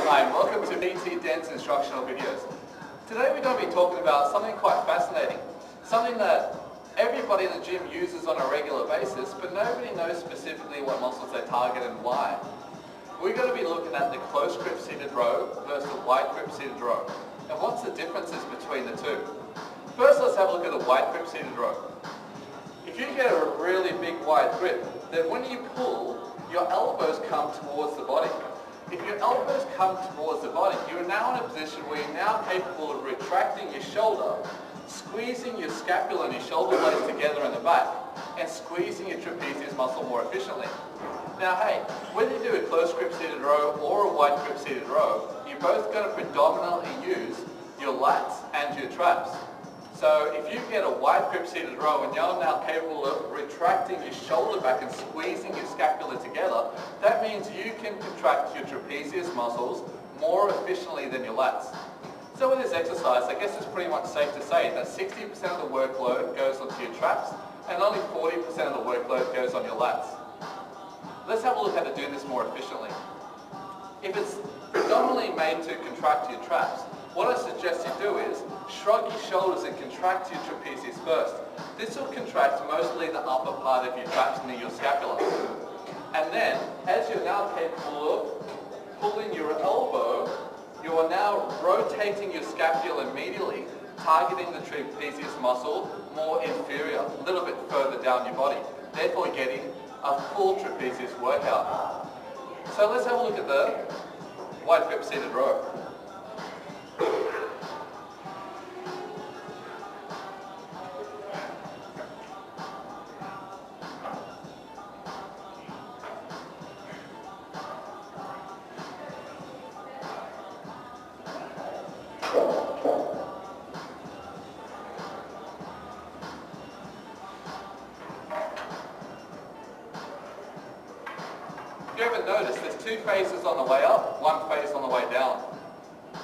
Hi, and welcome to PT Dance instructional videos. Today we're going to be talking about something quite fascinating, something that everybody in the gym uses on a regular basis, but nobody knows specifically what muscles they target and why. We're going to be looking at the close grip seated row versus the wide grip seated row, and what's the differences between the two. First, let's have a look at the wide grip seated row. If you get a really big wide grip, then when you pull, your elbows come towards the body. If your elbows come towards the body, you are now in a position where you're now capable of retracting your shoulder, squeezing your scapula and your shoulder blades together in the back, and squeezing your trapezius muscle more efficiently. Now hey, whether you do a close grip seated row or a wide grip seated row, you're both going to predominantly use your lats and your traps. So if you get a wide grip seated row and you're now capable of retracting your shoulder back and squeezing your scapula together, that means you can contract your trapezius muscles more efficiently than your lats. So with this exercise, I guess it's pretty much safe to say that 60% of the workload goes onto your traps and only 40% of the workload goes on your lats. Let's have a look at how to do this more efficiently. If it's predominantly made to contract your traps, what I suggest you do is shrug your shoulders and contract your trapezius first. This will contract mostly the upper part of your traps near your scapula. And then, as you're now capable of pulling your elbow, you are now rotating your scapula immediately, targeting the trapezius muscle more inferior, a little bit further down your body, therefore getting a full trapezius workout. So let's have a look at the wide grip seated row. If you ever notice, there's two phases on the way up, one phase on the way down.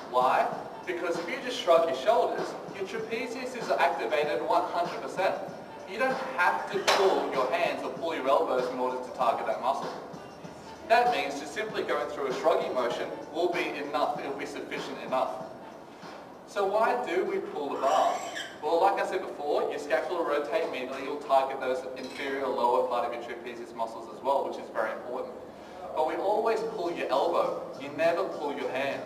Why? Because if you just shrug your shoulders, your trapezius is activated 100%. You don't have to pull your hands or pull your elbows in order to target that muscle. That means just simply going through a shrugging motion will be enough, it will be sufficient enough. So why do we pull the bar? Well, like I said before, your scapula rotate immediately, you'll target those inferior lower part of your trapezius muscles as well, which is very important. But we always pull your elbow, you never pull your hand.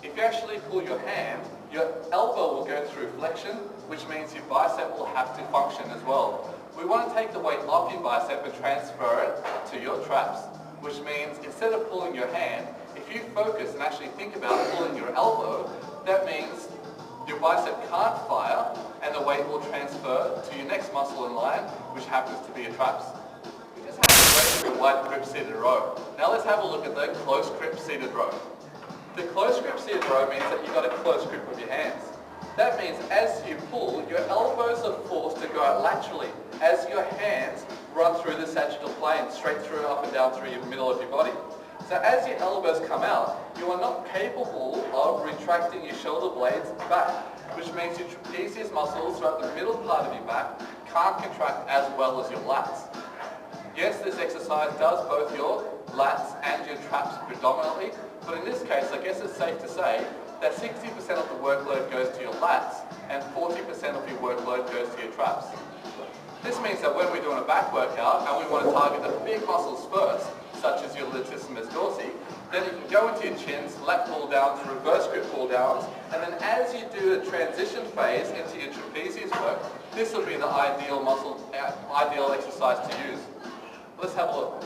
If you actually pull your hand, your elbow will go through flexion, which means your bicep will have to function as well. We want to take the weight off your bicep and transfer it to your traps, which means instead of pulling your hand, if you focus and actually think about pulling your elbow, that means your bicep can't fire and the weight will transfer to your next muscle in line, which happens to be your traps. We just have to go through a wide grip seated row. Now let's have a look at the close grip seated row. The close grip seated row means that you've got a close grip with your hands. That means as you pull, your elbows are forced to go out laterally as your hands run through the sagittal plane, straight through, up and down through your middle of your body. So as your elbows come out, you are not capable of retracting your shoulder blades back, which means your trapezius muscles throughout the middle part of your back can't contract as well as your lats. Yes, this exercise does both your lats and your traps predominantly, but in this case, I guess it's safe to say that 60% of the workload goes to your lats and 40% of your workload goes to your traps. This means that when we're doing a back workout and we want to target the big muscles first, such as your latissimus dorsi, then you can go into your chins, lat pull downs, reverse grip pull downs, and then as you do a transition phase into your trapezius work, this will be the ideal exercise to use. Let's have a look.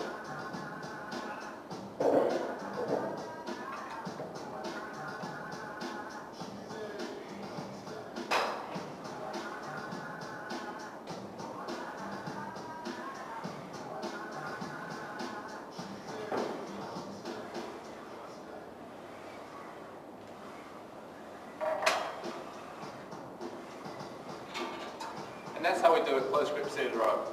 And that's how we do a close grip seated row.